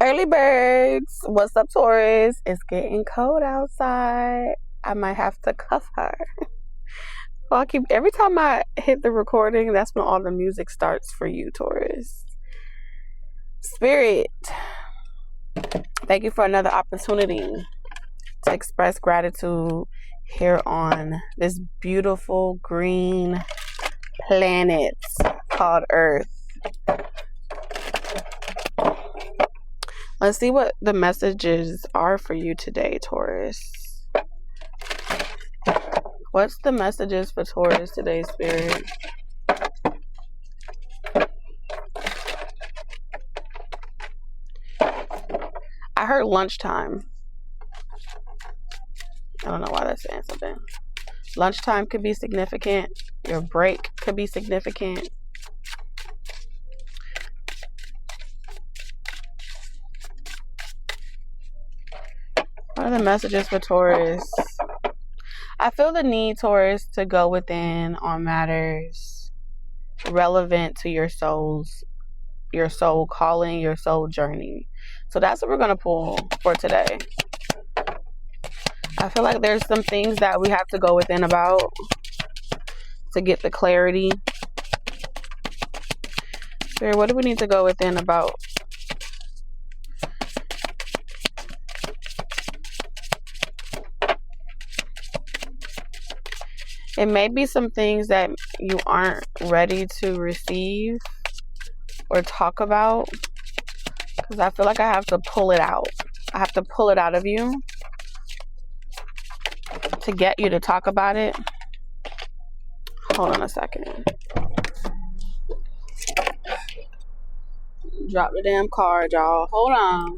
Early birds. What's up, Taurus? It's getting cold outside. I might have to cuff her. Well, every time I hit the recording, that's when all the music starts for you, Taurus. Spirit, thank you for another opportunity to express gratitude here on this beautiful green planet called Earth. Let's see what the messages are for you today, Taurus. What's the messages for Taurus today, Spirit? I heard lunchtime. I don't know why that's saying something. Lunchtime could be significant. Your break could be significant. What are the messages for Taurus? I feel the need, Taurus, to go within on matters relevant to your soul calling, your soul journey. So that's what we're going to pull for today. I feel like there's some things that we have to go within about to get the clarity. Spirit, what do we need to go within about? It may be some things that you aren't ready to receive or talk about, because I feel like I have to pull it out. I have to pull it out of you to get you to talk about it. Hold on a second. Drop the damn card, y'all. Hold on.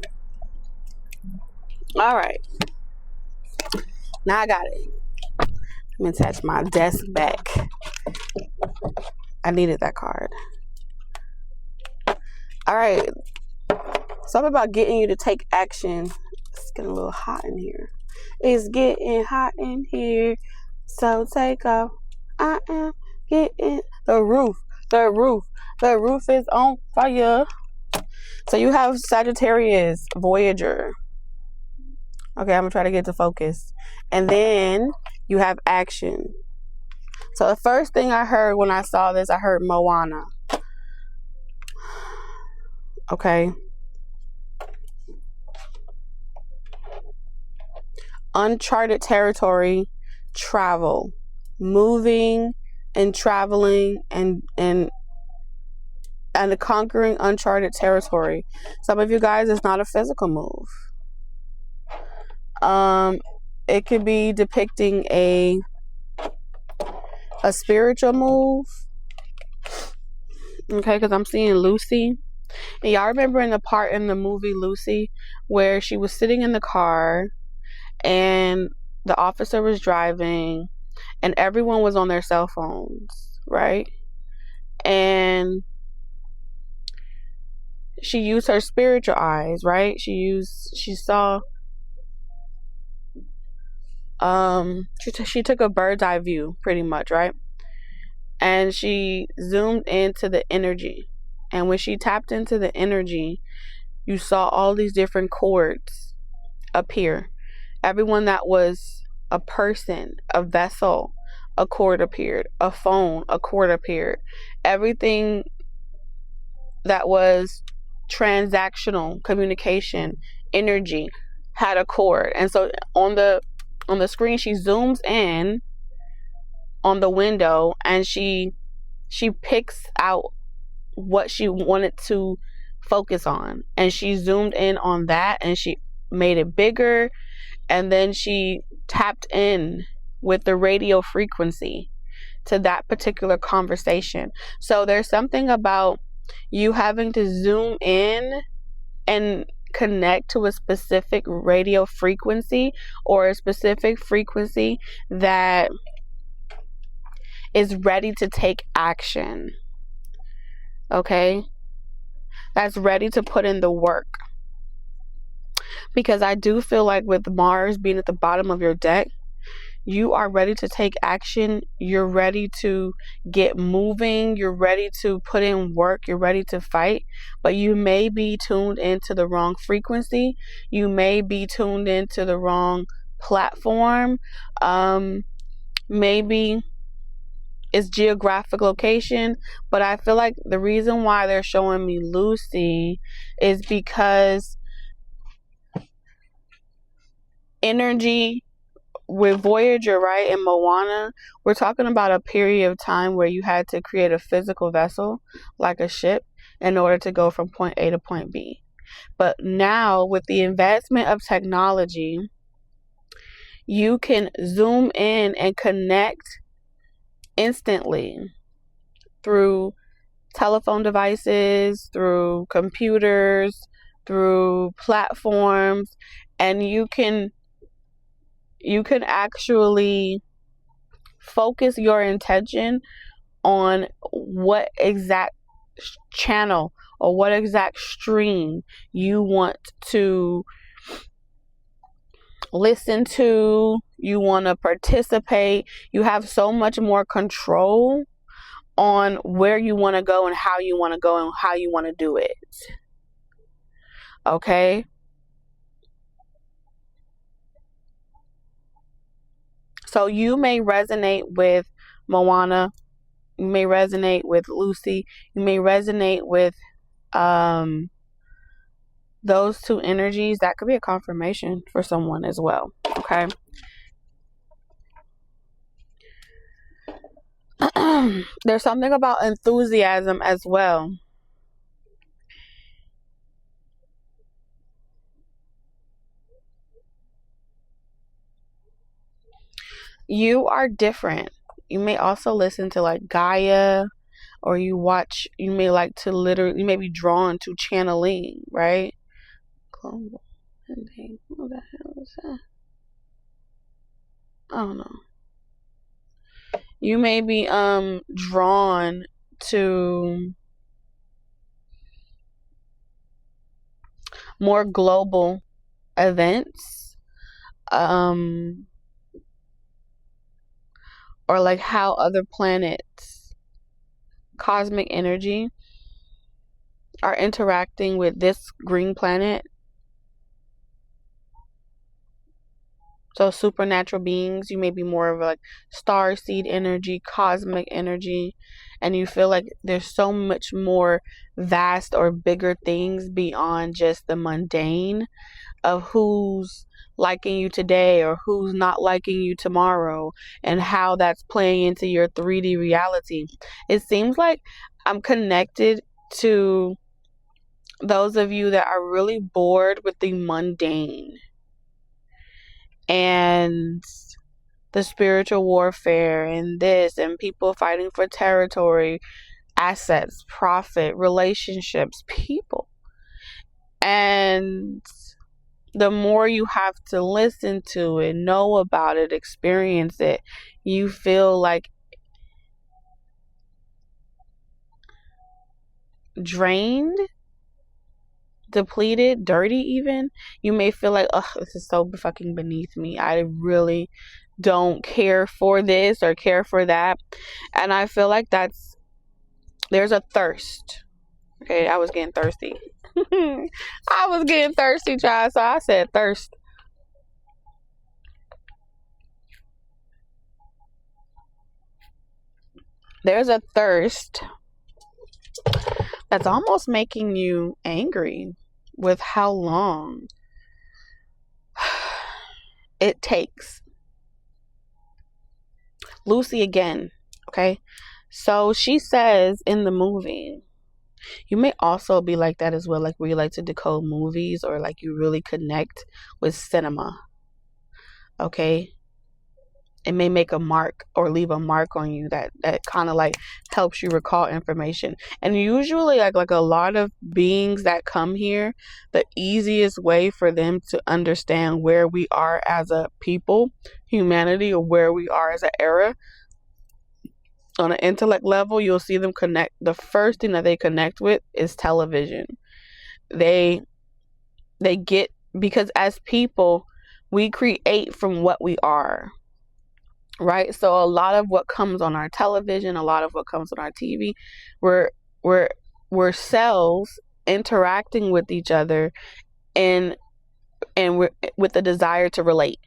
All right. Now I got it. Let me attach my desk back. I needed that card. All right. Something about getting you to take action. It's getting a little hot in here. It's getting hot in here. So take off. I am getting the roof. The roof is on fire. So you have Sagittarius, Voyager. Okay, I'm going to try to get to focus. And then you have action. So the first thing I heard when I saw this, I heard Moana. Okay. Uncharted territory, travel, moving and traveling and conquering uncharted territory. Some of you guys, it's not a physical move. It could be depicting a spiritual move. Okay, because I'm seeing Lucy. And y'all remember in the part in the movie Lucy where she was sitting in the car and the officer was driving and everyone was on their cell phones, right? And she used her spiritual eyes, right? She saw she took a bird's eye view pretty much, right? And she zoomed into the energy. And when she tapped into the energy, you saw all these different chords appear. Everyone that was a person, a vessel, a chord appeared. A phone, a chord appeared. Everything that was transactional communication, energy, had a chord. And so on the screen, she zooms in on the window and she picks out what she wanted to focus on, and she zoomed in on that and she made it bigger, and then she tapped in with the radio frequency to that particular conversation. So there's something about you having to zoom in and connect to a specific radio frequency or a specific frequency that is ready to take action. Okay? That's ready to put in the work. Because I do feel like with Mars being at the bottom of your deck, You are ready to take action. You're ready to get moving. You're ready to put in work. You're ready to fight. But you may be tuned into the wrong frequency. You may be tuned into the wrong platform. Maybe it's geographic location. But I feel like the reason why they're showing me Lucy is because energy with Voyager, right, and Moana, we're talking about a period of time where you had to create a physical vessel, like a ship, in order to go from point A to point B. But now, with the advancement of technology, you can zoom in and connect instantly through telephone devices, through computers, through platforms, and you can actually focus your intention on what exact channel or what exact stream you want to listen to, you want to participate. You have so much more control on where you want to go and how you want to go and how you want to do it. Okay? So you may resonate with Moana, you may resonate with Lucy, you may resonate with those two energies. That could be a confirmation for someone as well. Okay? There's something about enthusiasm as well. You are different. You may also listen to like Gaia, or you may like to literally, you may be drawn to channeling, right? What the hell is that? I don't know. You may be drawn to more global events, or like how other planets, cosmic energy, are interacting with this green planet. So supernatural beings, you may be more of like star seed energy, cosmic energy, and you feel like there's so much more vast or bigger things beyond just the mundane of who's liking you today or who's not liking you tomorrow, and how that's playing into your 3D reality. It seems like I'm connected to those of you that are really bored with the mundane and the spiritual warfare and this and people fighting for territory, assets, profit, relationships, people. And the more you have to listen to it, know about it, experience it, you feel like drained, depleted, dirty even. You may feel like, oh, this is so fucking beneath me. I really don't care for this or care for that. And I feel like there's a thirst. Okay, I was getting thirsty. I was getting thirsty, child, so I said thirst. There's a thirst that's almost making you angry with how long it takes. Lucy again, okay? So she says in the movie, you may also be like that as well, like where you like to decode movies or like you really connect with cinema, okay? It may make a mark or leave a mark on you that kind of like helps you recall information. And usually like a lot of beings that come here, the easiest way for them to understand where we are as a people, humanity, or where we are as an era, on an intellect level, you'll see them connect. The first thing that they connect with is television. They get, because as people, we create from what we are. right? So a lot of what comes on our television, a lot of what comes on our TV, we're we're we're cells interacting with each other, and we're with the desire to relate,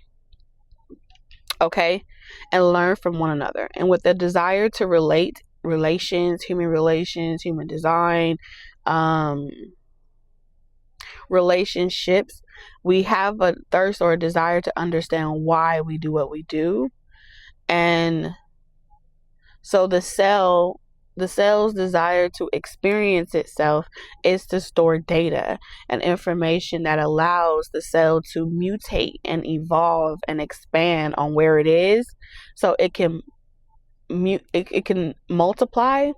okay, and learn from one another, and with the desire to relate, relations, human design, um relationships, we have a thirst or a desire to understand why we do what we do. And so the cell's desire to experience itself is to store data and information that allows the cell to mutate and evolve and expand on where it is, so it can it can multiply.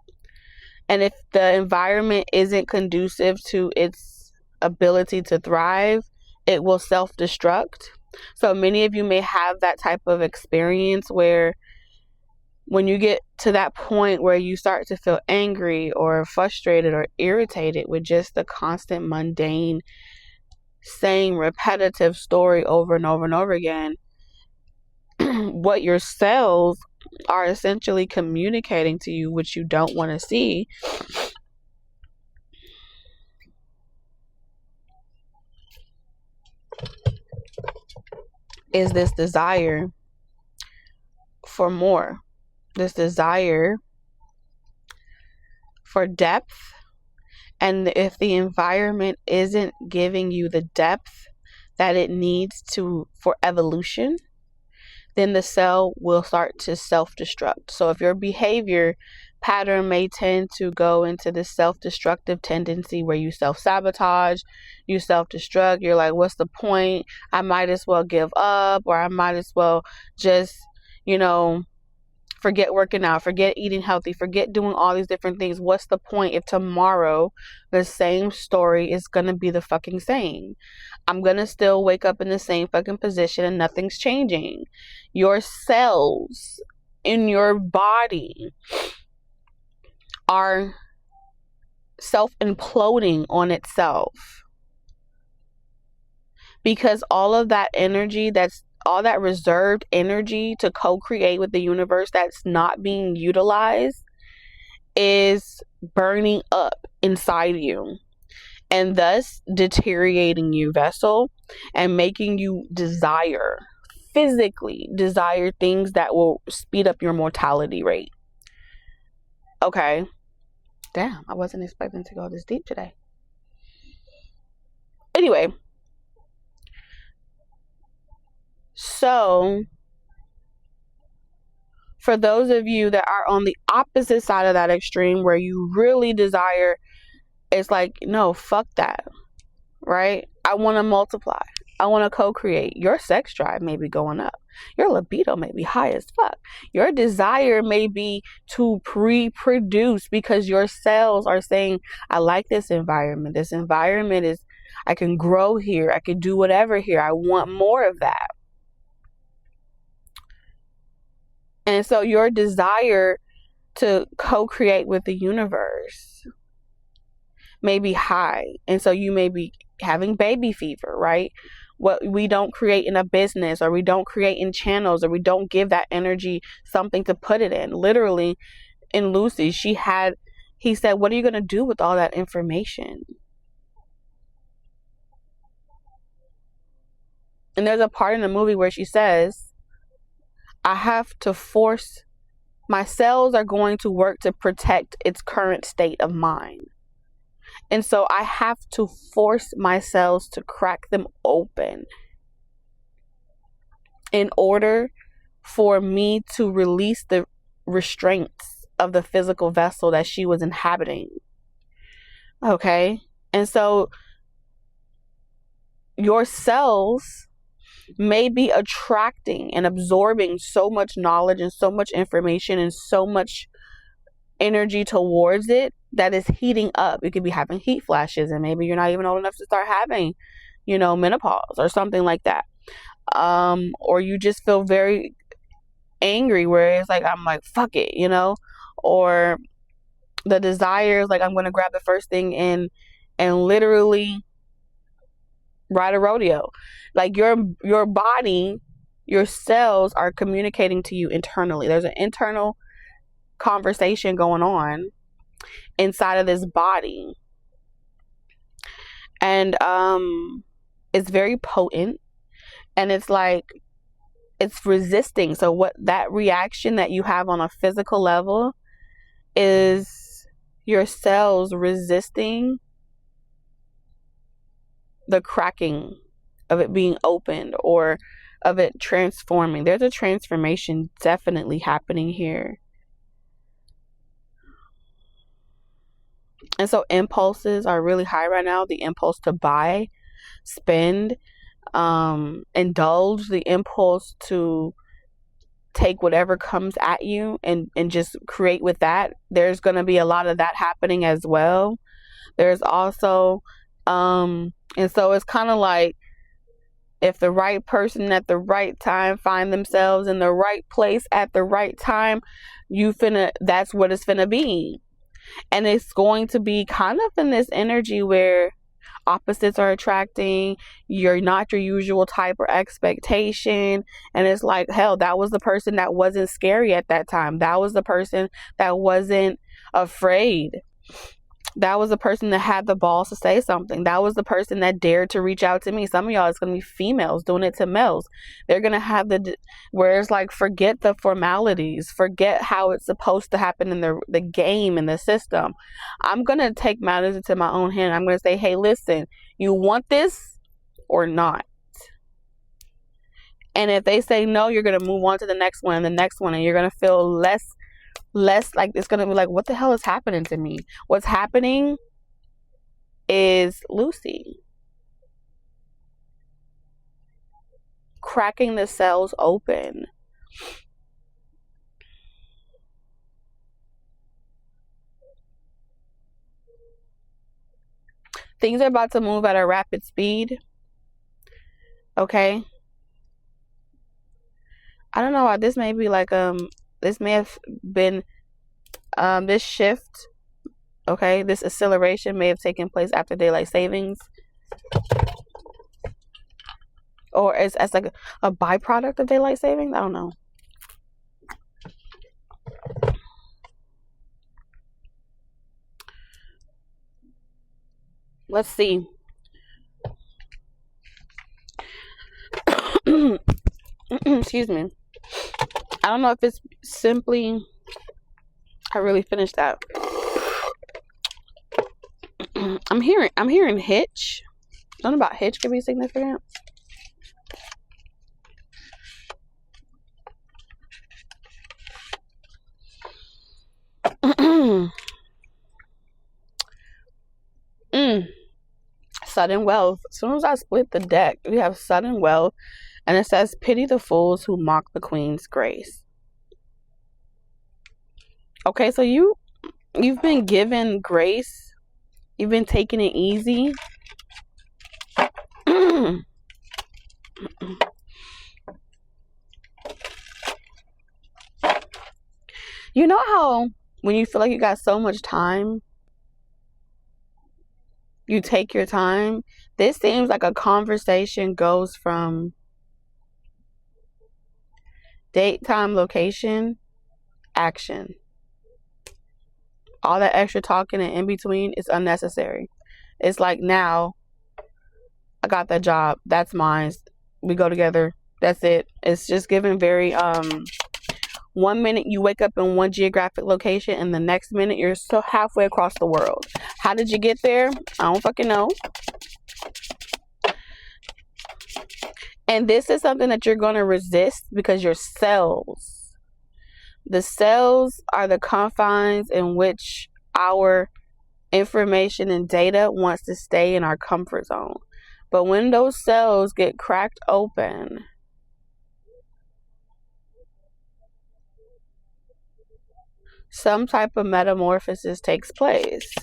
And if the environment isn't conducive to its ability to thrive, it will self-destruct. So many of you may have that type of experience where when you get to that point where you start to feel angry or frustrated or irritated with just the constant mundane, same repetitive story over and over and over again, what your cells are essentially communicating to you, which you don't want to see, is this desire for more, this desire for depth. And if the environment isn't giving you the depth that it needs to for evolution, then the cell will start to self-destruct. So if your behavior pattern may tend to go into this self-destructive tendency where you self-sabotage, you self-destruct, you're like, what's the point? I might as well give up, or I might as well just, forget working out, forget eating healthy, forget doing all these different things. What's the point if tomorrow the same story is going to be the fucking same? I'm going to still wake up in the same fucking position and nothing's changing. Your cells in your body are self-imploding on itself, because all of that energy, that's all that reserved energy to co-create with the universe that's not being utilized, is burning up inside you, and thus deteriorating you, vessel, and making you physically desire things that will speed up your mortality rate. Okay. Damn, I wasn't expecting to go this deep today. Anyway, so for those of you that are on the opposite side of that extreme, where you really desire, it's like, no, fuck that, right? I want to multiply. I want to co-create. Your sex drive may be going up. Your libido may be high as fuck. Your desire may be to pre-produce, because your cells are saying, I like this environment. This environment is, I can grow here. I can do whatever here. I want more of that. And so your desire to co-create with the universe may be high. And so you may be having baby fever, right? What we don't create in a business, or we don't create in channels, or we don't give that energy something to put it in. Literally, in Lucy, he said, what are you going to do with all that information? And there's a part in the movie where she says, I have to force, my cells are going to work to protect its current state of mind. And so I have to force my cells to crack them open in order for me to release the restraints of the physical vessel that she was inhabiting. Okay? And so your cells may be attracting and absorbing so much knowledge and so much information and so much energy towards it that is heating up. You could be having heat flashes, and maybe you're not even old enough to start having, menopause or something like that. Or you just feel very angry, where it's like, I'm like, fuck it, or the desire is like, I'm going to grab the first thing and literally ride a rodeo. Like your body your cells are communicating to you internally. There's an internal conversation going on inside of this body. And it's very potent, and it's like it's resisting. So what that reaction that you have on a physical level is your cells resisting the cracking of it being opened or of it transforming. There's a transformation definitely happening here. And so impulses are really high right now. The impulse to buy, spend, indulge, the impulse to take whatever comes at you and just create with that. There's going to be a lot of that happening as well. There's also, and so it's kind of like, if the right person at the right time find themselves in the right place at the right time, that's what it's finna be. And it's going to be kind of in this energy where opposites are attracting. You're not your usual type or expectation. And it's like, hell, that was the person that wasn't scary at that time. That was the person that wasn't afraid. That was the person that had the balls to say something. That was the person that dared to reach out to me. Some of y'all, it's going to be females doing it to males. They're going to have where it's like, forget the formalities. Forget how it's supposed to happen in the game, in the system. I'm going to take matters into my own hand. I'm going to say, hey, listen, you want this or not? And if they say no, you're going to move on to the next one and the next one. And you're going to feel less like, it's going to be like, what the hell is happening to me? What's happening is Lucy cracking the cells open. Things are about to move at a rapid speed. Okay. I don't know why this may be like, this may have been, this shift, okay, this acceleration may have taken place after daylight savings, or as like a byproduct of daylight savings. I don't know. Let's see. Excuse me. I don't know if it's simply, I really finished that. I'm hearing hitch. Something about hitch could be significant. Sudden wealth. As soon as I split the deck, we have sudden wealth. And it says, pity the fools who mock the queen's grace. Okay, so you've been given grace. You've been taking it easy. You know how when you feel like you got so much time, you take your time? This seems like a conversation goes from date, time, location, action. All that extra talking and in between is unnecessary. It's like, now I got that job. That's mine. We go together. That's it. It's just giving very 1 minute you wake up in one geographic location, and the next minute you're so halfway across the world. How did you get there? I don't fucking know. And this is something that you're going to resist because your cells, the cells are the confines in which our information and data wants to stay in our comfort zone. But when those cells get cracked open, some type of metamorphosis takes place.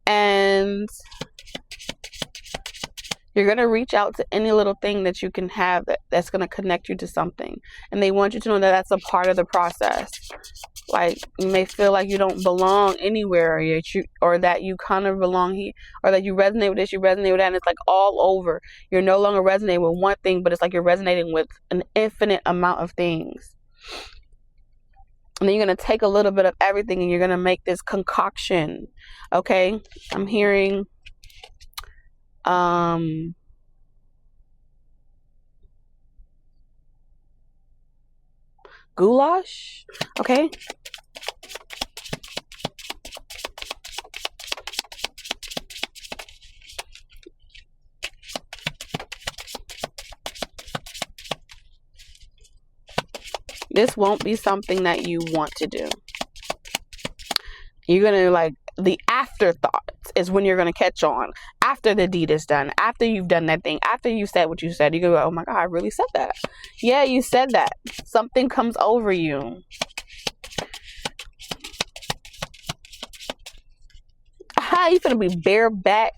And you're going to reach out to any little thing that you can have that's going to connect you to something. And they want you to know that that's a part of the process. Like, you may feel like you don't belong anywhere, or that you kind of belong here, or that you resonate with this, you resonate with that, and it's like all over. You're no longer resonating with one thing, but it's like you're resonating with an infinite amount of things. And then you're going to take a little bit of everything and you're going to make this concoction. Okay? I'm hearing goulash. Okay? This won't be something that you want to do. You're going to like, the afterthoughts is when you're going to catch on. After the deed is done. After you've done that thing. After you said what you said. You go, oh my God, I really said that. Yeah, you said that. Something comes over you. You finna be bareback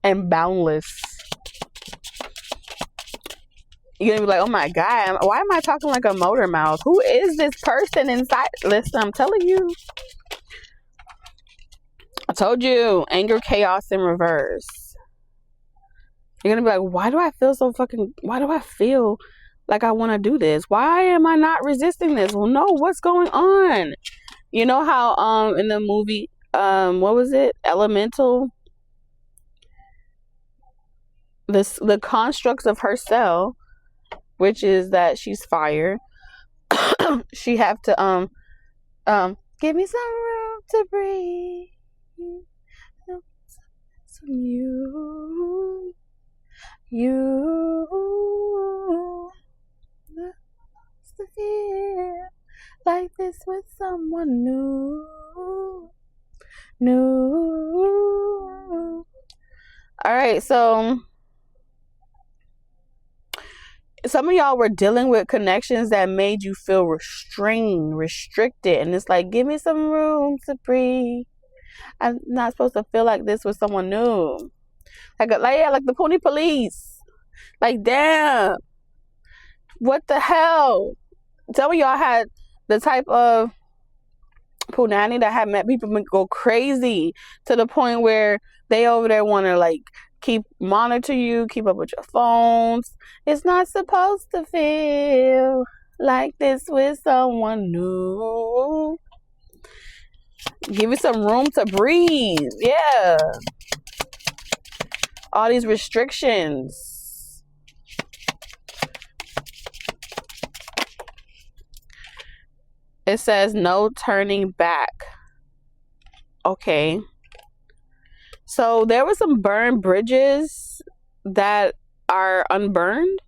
and boundless. You're gonna be like, oh my God, why am I talking like a motor mouth? Who is this person inside? Listen, I'm telling you. I told you, anger, chaos in reverse. You're gonna be like, why do I feel like I want to do this? Why am I not resisting this? Well, no, what's going on? You know how in the movie, what was it? Elemental? The constructs of her cell, which is that she's fire. She have to give me some room to breathe. Some you to feel like this with someone new. All right, so some of y'all were dealing with connections that made you feel restrained, restricted, and it's like, give me some room to breathe. I'm not supposed to feel like this with someone new. Like the pony police. Like, damn. What the hell? Some of y'all had the type of punani that had met people go crazy to the point where they over there want to like monitor you, keep up with your phones. It's not supposed to feel like this with someone new. Give you some room to breathe. Yeah. All these restrictions. It says no turning back. Okay. So there were some burned bridges that are unburned.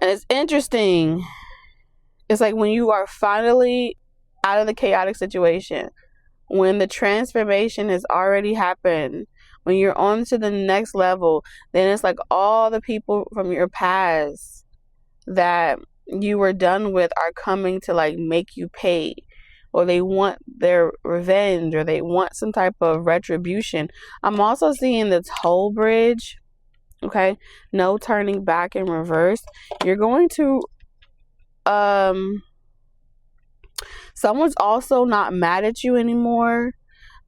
And it's interesting. It's like when you are finally out of the chaotic situation, when the transformation has already happened, when you're on to the next level, then it's like all the people from your past that you were done with are coming to like make you pay, or they want their revenge, or they want some type of retribution. I'm also seeing the toll bridge. Okay, no turning back in reverse. You're going to someone's also not mad at you anymore.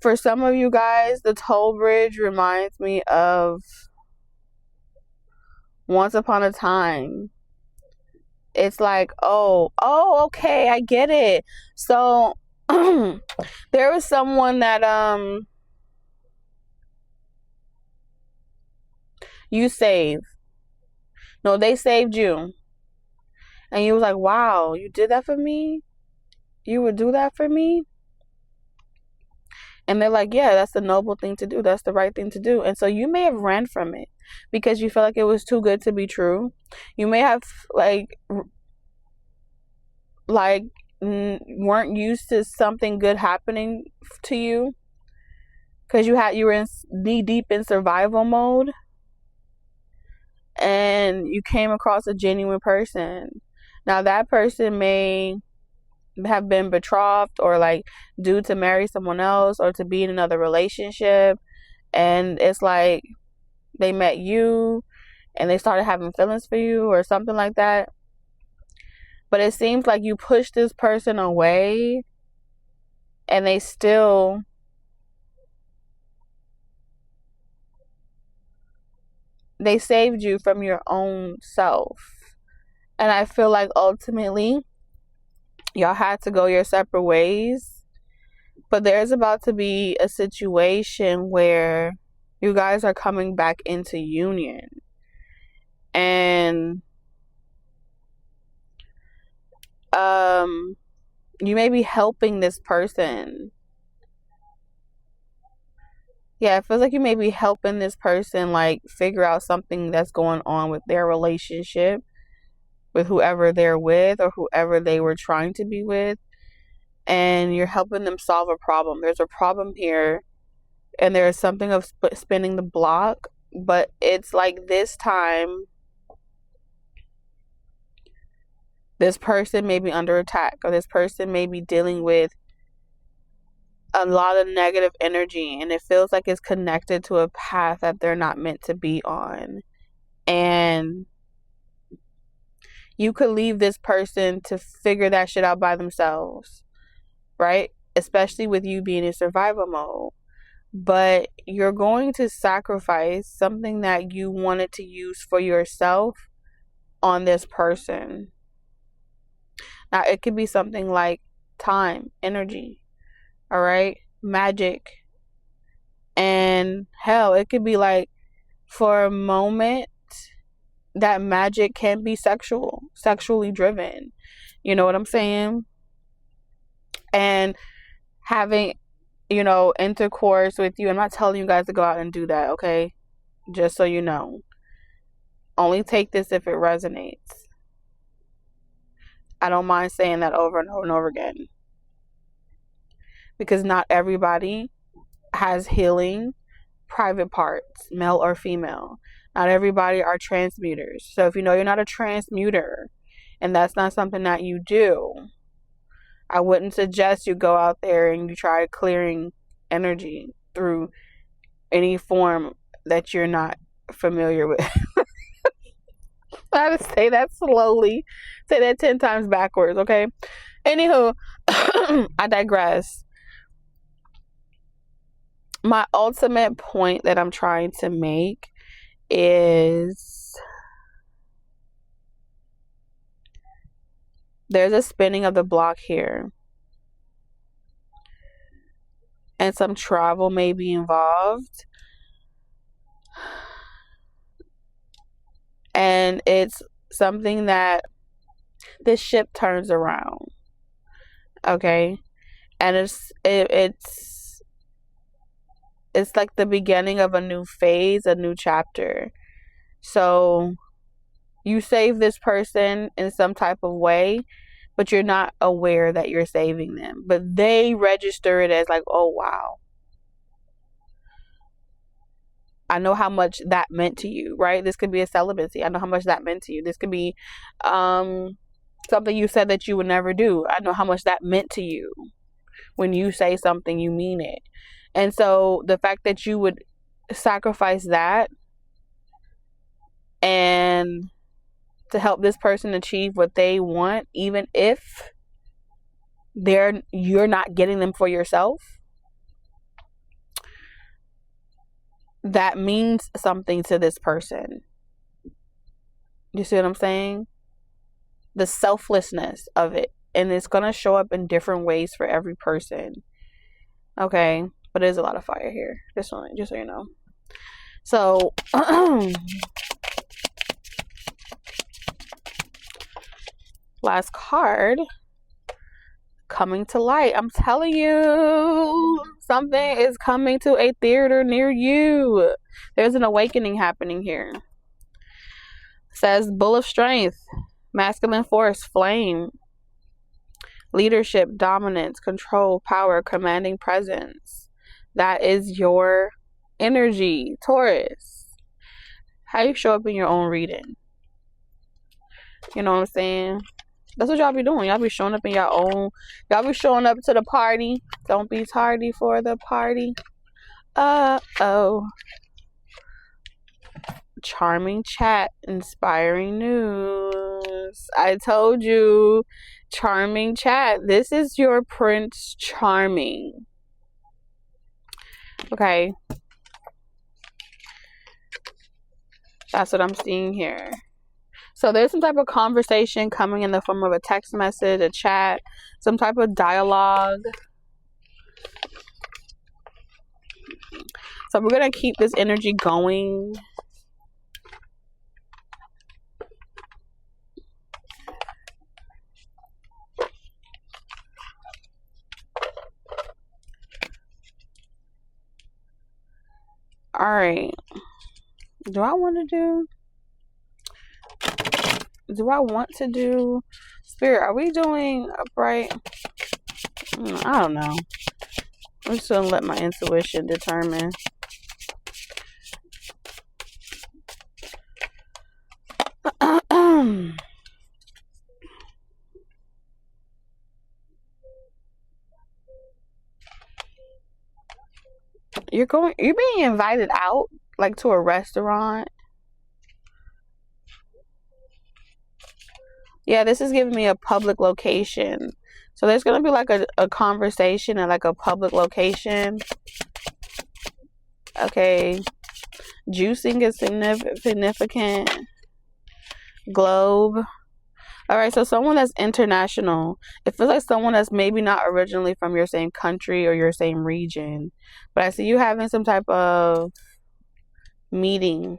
For some of you guys, the toll bridge reminds me of once upon a time. It's like, oh, okay, I get it. So there was someone that you saved. No, they saved you. And you was like, wow, you did that for me? You would do that for me? And they're like, yeah, that's the noble thing to do. That's the right thing to do. And so you may have ran from it because you felt like it was too good to be true. You may have weren't used to something good happening to you because you were in knee deep in survival mode, and you came across a genuine person. Now that person may have been betrothed or like due to marry someone else or to be in another relationship, and it's like they met you and they started having feelings for you or something like that, But it seems like you pushed this person away and they saved you from your own self. And I feel like ultimately y'all had to go your separate ways. But there's about to be a situation where you guys are coming back into union. And you may be helping this person. Yeah, it feels like you may be helping this person like figure out something that's going on with their relationship, with whoever they're with or whoever they were trying to be with. And you're helping them solve a problem. There's a problem here, and there's something of spinning the block, but it's like this time this person may be under attack, or this person may be dealing with a lot of negative energy, and it feels like it's connected to a path that they're not meant to be on. And you could leave this person to figure that shit out by themselves, right? Especially with you being in survival mode. But you're going to sacrifice something that you wanted to use for yourself on this person. Now, it could be something like time, energy, all right, magic. And hell, it could be like, for a moment, that magic can be sexually driven. You know what I'm saying? And having, intercourse with you. I'm not telling you guys to go out and do that, okay? Just so you know. Only take this if it resonates. I don't mind saying that over and over and over again. Because not everybody has healing private parts, male or female. Not everybody are transmuters. So if you know you're not a transmuter and that's not something that you do, I wouldn't suggest you go out there and you try clearing energy through any form that you're not familiar with. I have to say that slowly. Say that 10 times backwards, okay? Anywho, I digress. My ultimate point that I'm trying to make is there's a spinning of the block here. And some travel may be involved. And it's something that this ship turns around. Okay? And it's like the beginning of a new phase, a new chapter. So you save this person in some type of way, but you're not aware that you're saving them. But they register it as like, oh, wow. I know how much that meant to you, right? This could be a celibacy. I know how much that meant to you. This could be something you said that you would never do. I know how much that meant to you. When you say something, you mean it. And so the fact that you would sacrifice that and to help this person achieve what they want, even if you're not getting them for yourself, that means something to this person. You see what I'm saying? The selflessness of it. And it's going to show up in different ways for every person. Okay? But there's a lot of fire here. Just so you know. So, last card. Coming to light. I'm telling you, something is coming to a theater near you. There's an awakening happening here. It says Bull of Strength, masculine force, flame, leadership, dominance, control, power, commanding presence. That is your energy, Taurus. How you show up in your own reading. You know what I'm saying? That's what y'all be doing. Y'all be showing up in your own. Y'all be showing up to the party. Don't be tardy for the party. Uh-oh. Charming chat. Inspiring news. I told you, charming chat. This is your Prince Charming. Okay. That's what I'm seeing here. So there's some type of conversation coming in the form of a text message, a chat, some type of dialogue. So we're going to keep this energy going. All right. Do I want to do Spirit? Are we doing upright? I don't know. I'm just going to let my intuition determine. You're being invited out, like to a restaurant. Yeah, this is giving me a public location. So there's going to be like a conversation at like a public location. Okay. Juicing is significant. Globe. All right, so someone that's international. It feels like someone that's maybe not originally from your same country or your same region. But I see you having some type of meeting.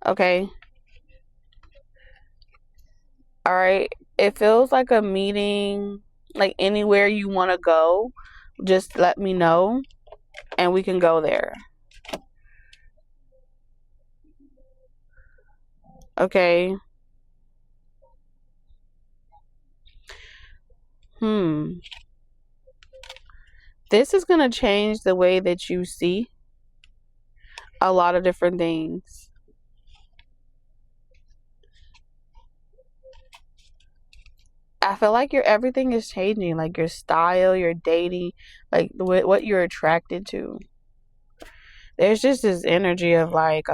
Okay. All right. It feels like a meeting, like anywhere you want to go. Just let me know and we can go there. Okay. This is going to change the way that you see a lot of different things. I feel like everything is changing, like your style, your dating, like what you're attracted to. There's just this energy of like,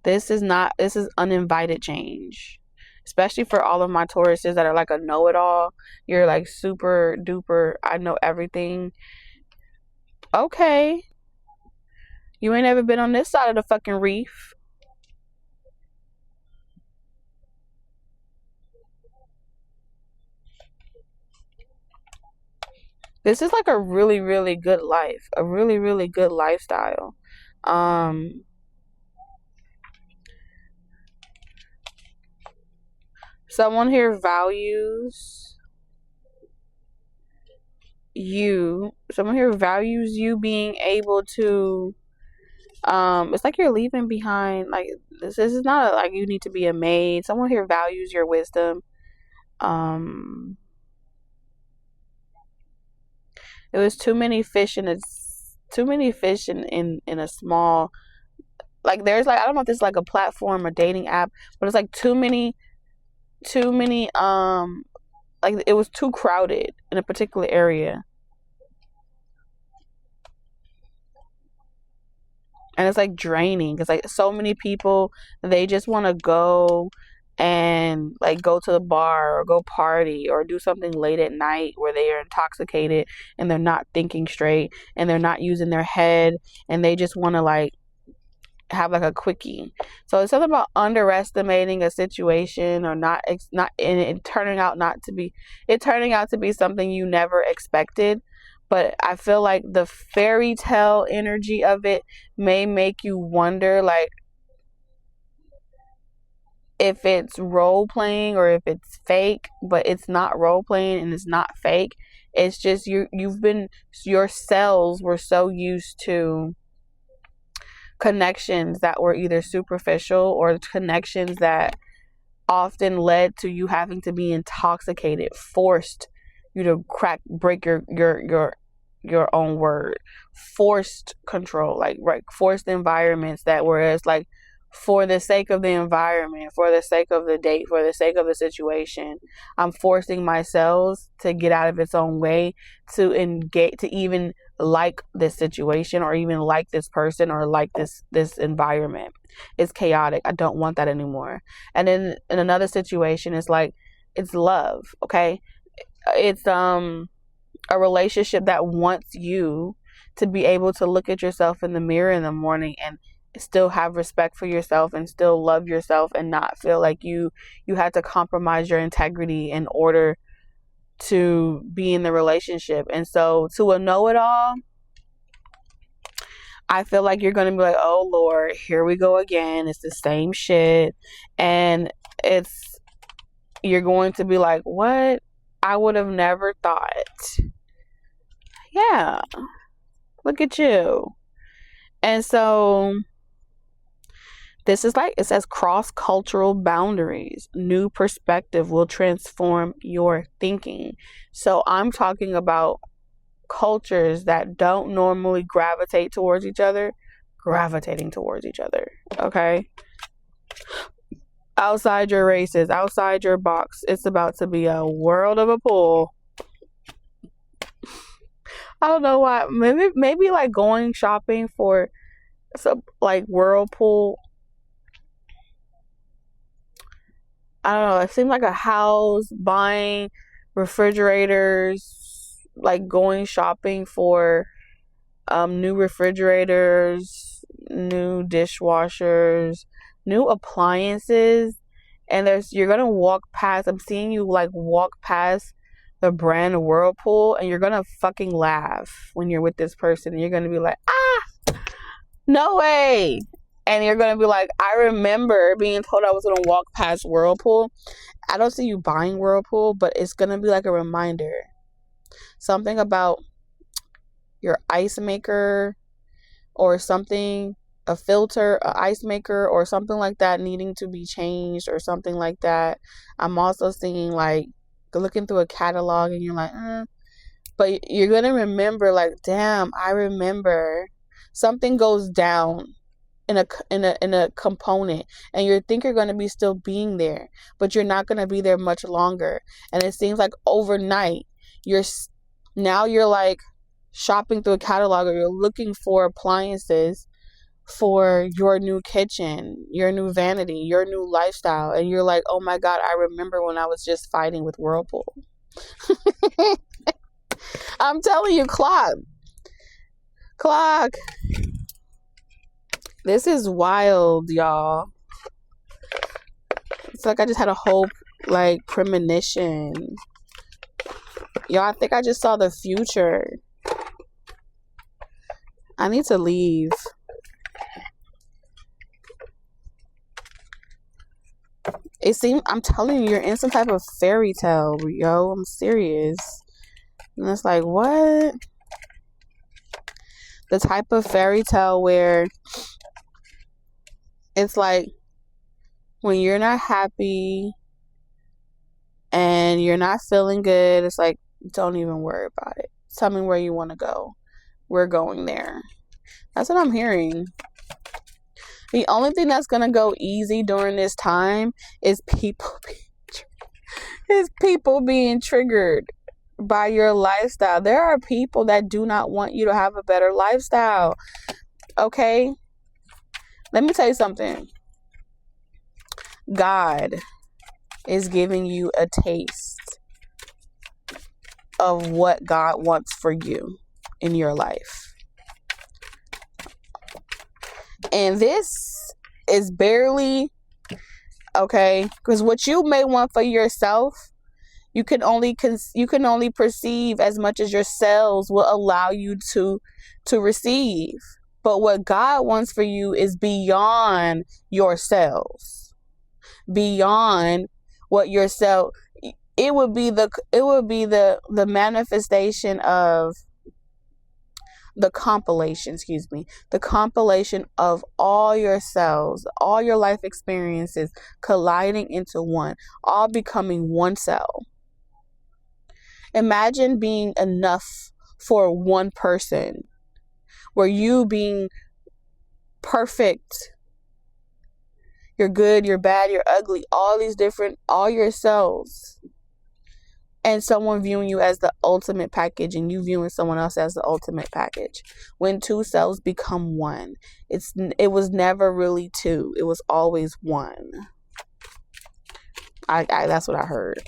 this is uninvited change. Especially for all of my Tauruses that are like a know-it-all. You're like super duper, I know everything. Okay. You ain't ever been on this side of the fucking reef. This is like a really, really good life. A really, really good lifestyle. Someone here values you. Someone here values you being able to, it's like you're leaving behind, like, this is not like you need to be a maid. Someone here values your wisdom. It was too many fish in a small, like, there's like, I don't know if this is like a platform or dating app, but it's like too many like it was too crowded in a particular area. And it's like draining. It's like so many people, they just want to go and like go to the bar or go party or do something late at night where they are intoxicated and they're not thinking straight and they're not using their head and they just want to like have like a quickie. So it's something about underestimating a situation or not and it turning out to be something you never expected. But I feel like the fairy tale energy of it may make you wonder, like, if it's role playing or if it's fake. But it's not role playing and it's not fake. It's just your cells were so used to connections that were either superficial or connections that often led to you having to be intoxicated, forced you to break your own word, forced control, like, right, forced environments that, whereas like for the sake of the environment, for the sake of the date, for the sake of the situation. I'm forcing myself to get out of its own way to engage, to even like this situation, or even like this person, or like this environment. It's chaotic. I don't want that anymore. And then in another situation, it's like, it's love, okay? It's a relationship that wants you to be able to look at yourself in the mirror in the morning and still have respect for yourself and still love yourself, and not feel like you had to compromise your integrity in order to be in the relationship. And so, to a know-it-all, I feel like you're going to be like, oh Lord, here we go again. It's the same shit. And you're going to be like, what? I would have never thought. Yeah. Look at you. And so this is like, it says cross-cultural boundaries. New perspective will transform your thinking. So I'm talking about cultures that don't normally gravitate towards each other, gravitating towards each other. Okay? Outside your races, outside your box. It's about to be a world of a pool. I don't know why. Maybe like going shopping for some like Whirlpool. I don't know. It seemed like a house, buying refrigerators, like going shopping for new refrigerators, new dishwashers, new appliances. And you're gonna walk past. I'm seeing you like walk past the brand Whirlpool, and you're gonna fucking laugh when you're with this person. And you're gonna be like, no way. And you're going to be like, I remember being told I was going to walk past Whirlpool. I don't see you buying Whirlpool, but it's going to be like a reminder. Something about your ice maker or something, a filter, an ice maker or something like that needing to be changed or something like that. I'm also seeing like looking through a catalog and you're like, But you're going to remember like, damn, I remember. Something goes down in a component, and you think you're going to be still being there, but you're not going to be there much longer. And it seems like overnight you're like shopping through a catalog, or you're looking for appliances for your new kitchen, your new vanity, your new lifestyle, and you're like, oh my God, I remember when I was just fighting with Whirlpool. I'm telling you, clock. This is wild, y'all. It's like I just had a whole, like, premonition. Y'all, I think I just saw the future. I need to leave. I'm telling you, you're in some type of fairy tale, yo. I'm serious. And it's like, what? The type of fairy tale where it's like when you're not happy and you're not feeling good, it's like, don't even worry about it. Tell me where you want to go. We're going there. That's what I'm hearing. The only thing that's going to go easy during this time is people being triggered by your lifestyle. There are people that do not want you to have a better lifestyle. Okay? Let me tell you something. God is giving you a taste of what God wants for you in your life. And this is barely, okay, because what you may want for yourself, you can only perceive as much as your cells will allow you to receive. But what God wants for you is beyond your cells, beyond what your cell. It would be the manifestation of the compilation of all your cells, all your life experiences colliding into one, all becoming one cell. Imagine being enough for one person, where you being perfect You're good, you're bad, you're ugly, all yourselves. And someone viewing you as the ultimate package and you viewing someone else as the ultimate package. When two selves become one, it was never really two. It was always one. That's what I heard.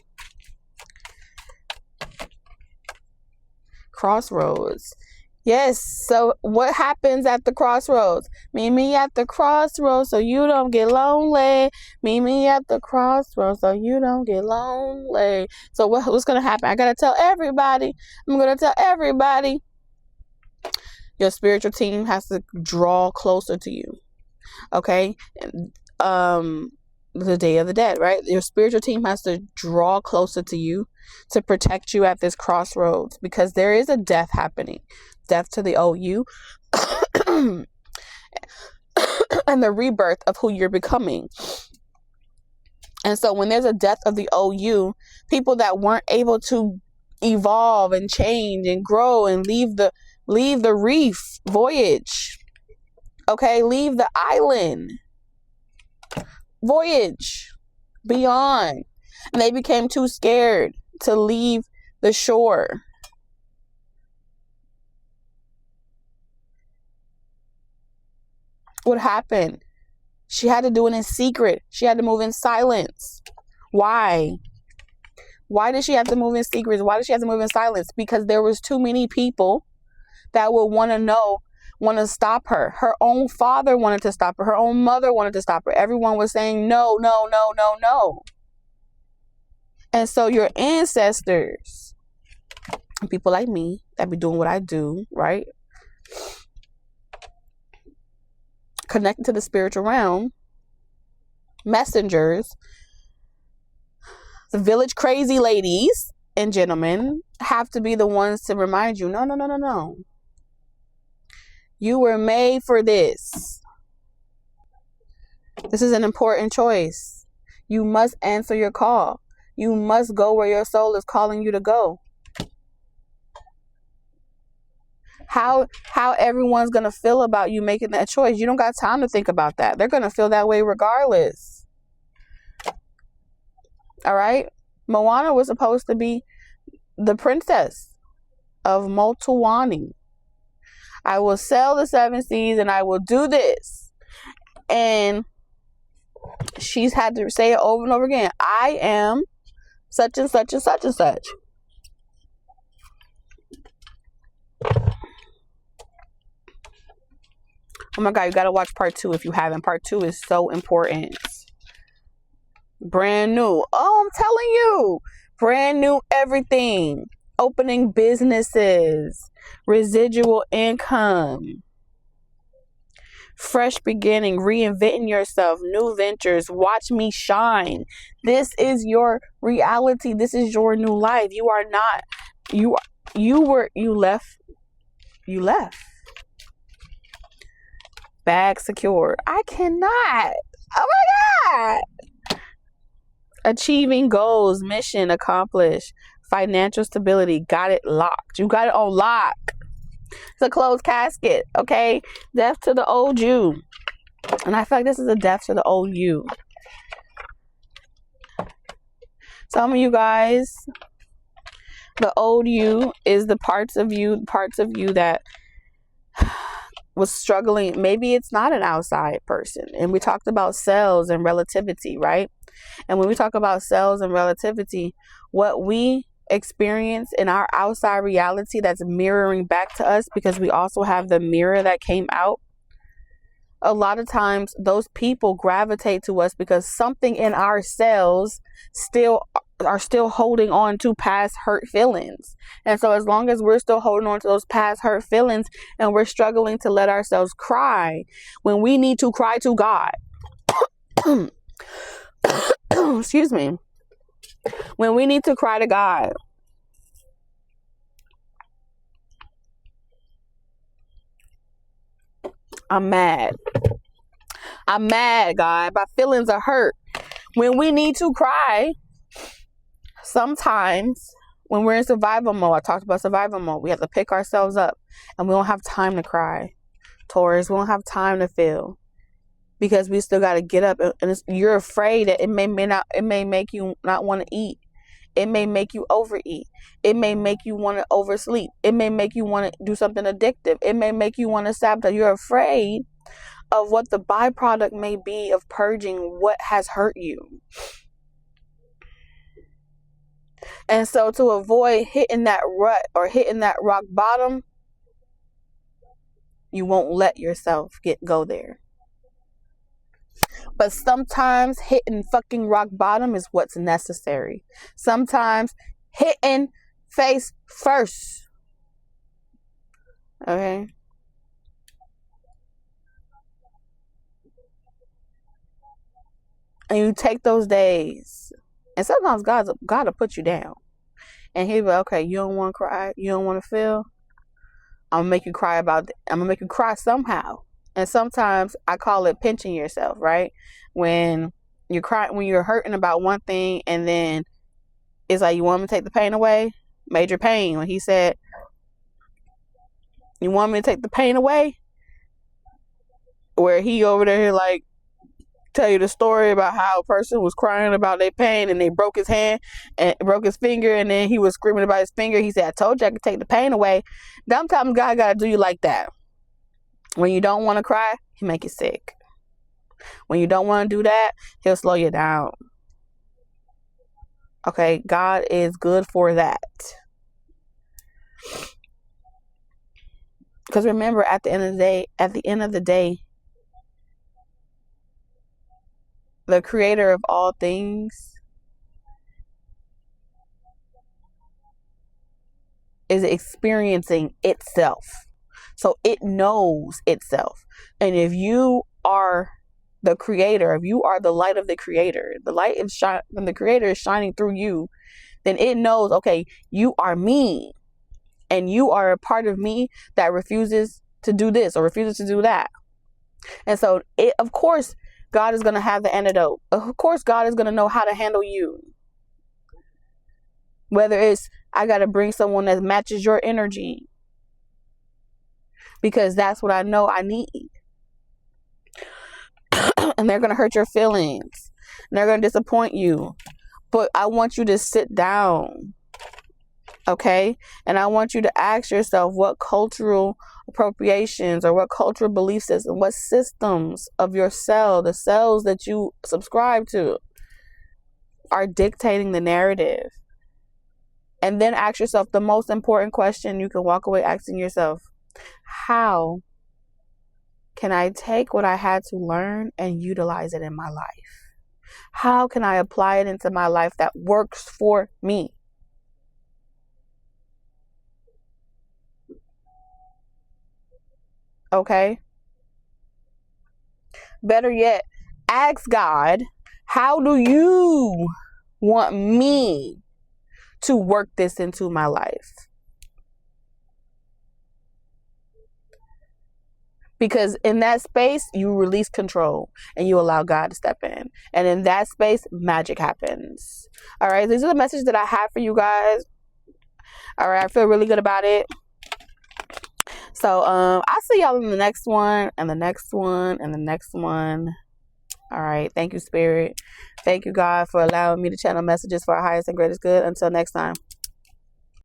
Crossroads. Yes, so what happens at the crossroads? Meet me at the crossroads so you don't get lonely. Meet me at the crossroads so you don't get lonely. So what's going to happen? I got to tell everybody. I'm going to tell everybody. Your spiritual team has to draw closer to you. Okay? The Day of the Dead, right? Your spiritual team has to draw closer to you to protect you at this crossroads, because there is a death happening. Death to the old you and the rebirth of who you're becoming. And so when there's a death of the old you, people that weren't able to evolve and change and grow and leave the reef voyage, okay, leave the island, voyage beyond, and they became too scared to leave the shore. What happened? She had to do it in secret. She had to move in silence. Why? Why did she have to move in secret? Why did she have to move in silence? Because there was too many people that would want to stop her. Her own father wanted to stop her. Her own mother wanted to stop her. Everyone was saying no, no, no, no, no. And so your ancestors, people like me that be doing what I do, right? Connected to the spiritual realm, messengers, the village crazy ladies and gentlemen have to be the ones to remind you, no, no, no, no, no. You were made for this. This is an important choice. You must answer your call. You must go where your soul is calling you to go. How everyone's going to feel about you making that choice, you don't got time to think about that. They're going to feel that way regardless. All right? Moana was supposed to be the princess of Motuani. I will sail the 7 seas and I will do this. And she's had to say it over and over again. I am such and such and such and such. Oh my God, you got to watch part 2 if you haven't. Part 2 is so important. Brand new. Oh, I'm telling you. Brand new everything. Opening businesses. Residual income. Fresh beginning. Reinventing yourself. New ventures. Watch me shine. This is your reality. This is your new life. You are not. You left. Bag secured. I cannot. Oh my God. Achieving goals. Mission accomplished. Financial stability. Got it locked. You got it on lock. It's a closed casket. Okay. Death to the old you. And I feel like this is a death to the old you. Some of you guys, the old you is the parts of you that was struggling. Maybe it's not an outside person. And we talked about cells and relativity, right? And when we talk about cells and relativity, what we experience in our outside reality that's mirroring back to us, because we also have the mirror that came out, a lot of times those people gravitate to us because something in our cells are still holding on to past hurt feelings. And so as long as we're still holding on to those past hurt feelings and we're struggling to let ourselves cry when we need to cry to God, excuse me, when we need to cry to God, I'm mad, God. My feelings are hurt. When we need to cry, sometimes when we're in survival mode, I talked about survival mode, we have to pick ourselves up and we don't have time to cry. Taurus, we don't have time to feel. because we still got to get up, and you're afraid that it may make you not want to eat. It may make you overeat. It may make you want to oversleep. It may make you want to do something addictive. It may make you want to sabotage. You're afraid of what the byproduct may be of purging what has hurt you. And so to avoid hitting that rut or hitting that rock bottom, you won't let yourself go there. But sometimes hitting fucking rock bottom is what's necessary. Sometimes hitting face first. Okay? And you take those days. And sometimes God will put you down. And he'll be like, okay, you don't want to cry? You don't want to feel? I'm going to make you cry I'm going to make you cry somehow. And sometimes I call it pinching yourself, right? When you're crying, when you're hurting about one thing, and then it's like, you want me to take the pain away? Major Pain, when he said, you want me to take the pain away? Where he over there like tell you the story about how a person was crying about their pain and they broke his hand and broke his finger, and then he was screaming about his finger. He said, I told you I could take the pain away. Sometimes God got to do you like that. When you don't want to cry, he make you sick. When you don't want to do that, he'll slow you down. Okay, God is good for that. Because remember, at the end of the day, the creator of all things is experiencing itself. So it knows itself. And if you are the creator, if you are the light of the creator, the light is when the creator is shining through you, then it knows, okay, you are me. And you are a part of me that refuses to do this or refuses to do that. And so, of course, God is going to have the antidote. Of course, God is going to know how to handle you. Whether it's, I got to bring someone that matches your energy, because that's what I know I need. And they're going to hurt your feelings. And they're going to disappoint you. But I want you to sit down. Okay? And I want you to ask yourself what cultural appropriations or what cultural belief system, what systems of your cell, the cells that you subscribe to, are dictating the narrative. And then ask yourself the most important question you can walk away asking yourself: how can I take what I had to learn and utilize it in my life? How can I apply it into my life that works for me? Okay? Better yet, ask God, how do you want me to work this into my life? Because in that space, you release control and you allow God to step in. And in that space, magic happens. All right, these are the messages that I have for you guys. All right, I feel really good about it. So I'll see y'all in the next one, and the next one, and the next one. All right, thank you, Spirit. Thank you, God, for allowing me to channel messages for our highest and greatest good. Until next time.